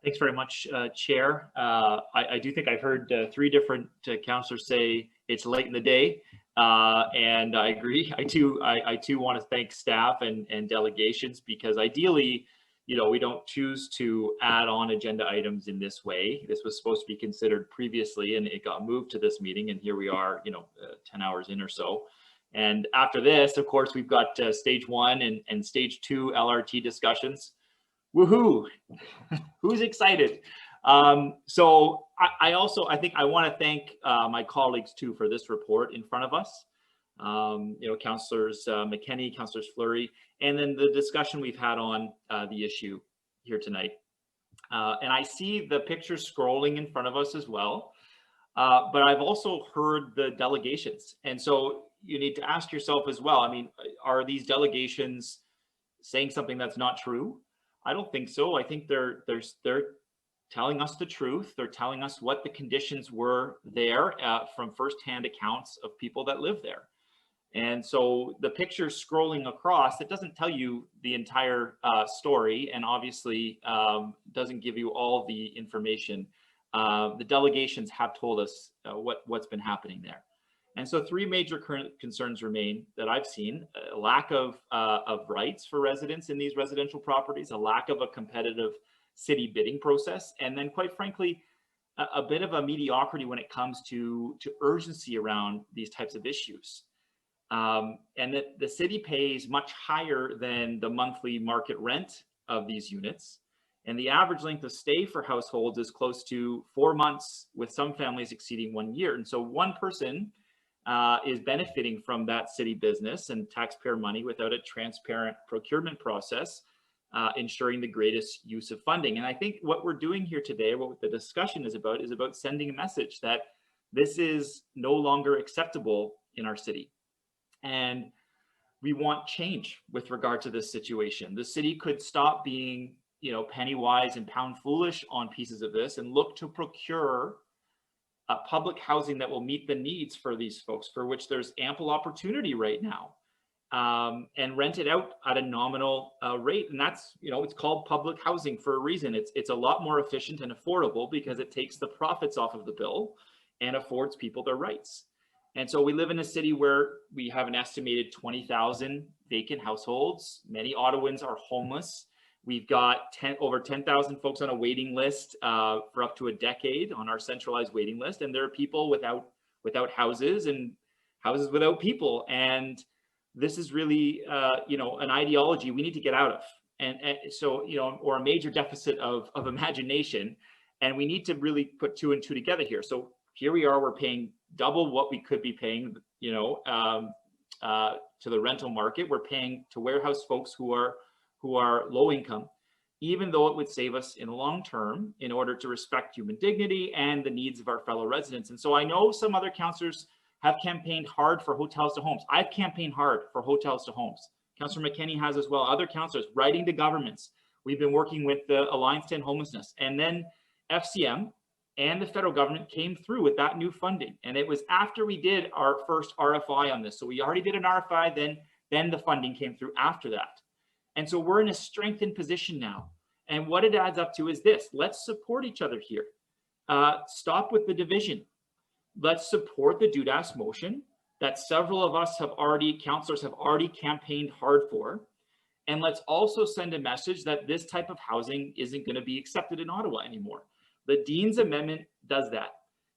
Thanks very much, Chair. I do think I've heard three different councillors say it's late in the day, and I agree. I too want to thank staff and delegations, because ideally, we don't choose to add on agenda items in this way. This was supposed to be considered previously, and it got moved to this meeting, and here we are, 10 hours in or so. And after this, of course, we've got stage 1 and stage 2 LRT discussions. Woohoo! Who's excited? So I think I want to thank my colleagues too for this report in front of us. Councillors McKenney, Councillors Fleury, and then the discussion we've had on the issue here tonight. And I see the pictures scrolling in front of us as well. But I've also heard the delegations. And so you need to ask yourself as well, I mean, are these delegations saying something that's not true? I don't think so. I think they're telling us the truth. They're telling us what the conditions were there from firsthand accounts of people that live there. And so the picture scrolling across, it doesn't tell you the entire story, and obviously doesn't give you all the information. The delegations have told us what's been happening there. And so three major current concerns remain that I've seen: a lack of rights for residents in these residential properties, a lack of a competitive city bidding process, and then quite frankly, a bit of a mediocrity when it comes to urgency around these types of issues. And that the city pays much higher than the monthly market rent of these units. And the average length of stay for households is close to 4 months, with some families exceeding 1 year. And so one person is benefiting from that city business and taxpayer money without a transparent procurement process, ensuring the greatest use of funding. And I think what we're doing here today, what the discussion is about sending a message that this is no longer acceptable in our city. And we want change with regard to this situation. The city could stop being, penny wise and pound foolish on pieces of this, and look to procure public housing that will meet the needs for these folks, for which there's ample opportunity right now, and rent it out at a nominal rate. And that's, it's called public housing for a reason. It's a lot more efficient and affordable because it takes the profits off of the bill and affords people their rights. And so we live in a city where we have an estimated 20,000 vacant households. Many Ottawans are homeless. We've got over 10,000 folks on a waiting list for up to a decade on our centralized waiting list. And there are people without houses, and houses without people. And this is really, an ideology we need to get out of. And so, or a major deficit of imagination. And we need to really put 2 and 2 together here. So here we are, we're paying double what we could be paying, to the rental market. We're paying to warehouse folks who are low income, even though it would save us in the long term in order to respect human dignity and the needs of our fellow residents. And so I know some other councillors have campaigned hard for hotels to homes. I've campaigned hard for hotels to homes. Councillor McKenney has as well. Other councillors writing to governments. We've been working with the Alliance to End Homelessness, and then FCM and the federal government came through with that new funding. And it was after we did our first RFI on this. So we already did an RFI, then the funding came through after that. And so we're in a strengthened position now. And what it adds up to is this: let's support each other here. Stop with the division. Let's support the DUDAS motion that several of us councillors have already campaigned hard for. And let's also send a message that this type of housing isn't going to be accepted in Ottawa anymore. The Dean's Amendment does that.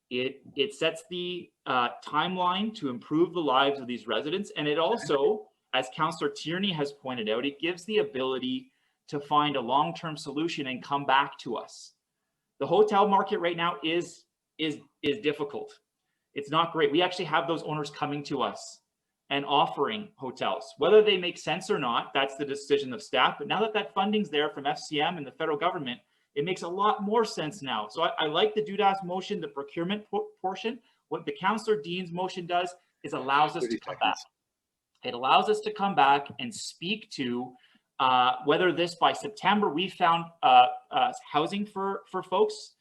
It sets the timeline to improve the lives of these residents. And it also, as Councillor Tierney has pointed out, it gives the ability to find a long-term solution and come back to us. The hotel market right now is difficult. It's not great. We actually have those owners coming to us and offering hotels. Whether they make sense or not, that's the decision of staff. But now that funding's there from FCM and the federal government, it makes a lot more sense now. So I like the DUDAS motion, the procurement portion. What the Councillor Dean's motion does is allows us to come back. It allows us to come back and speak to whether this by September we found housing for folks.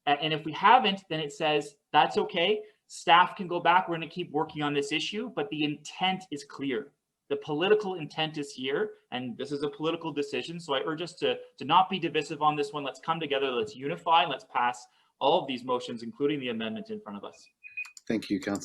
And if we haven't, then it says that's okay. Staff can go back. We're going to keep working on this issue, but the intent is clear. The political intent is here, and this is a political decision. So I urge us to not be divisive on this one. Let's come together, let's unify, and let's pass all of these motions, including the amendment in front of us. Thank you, Councillor.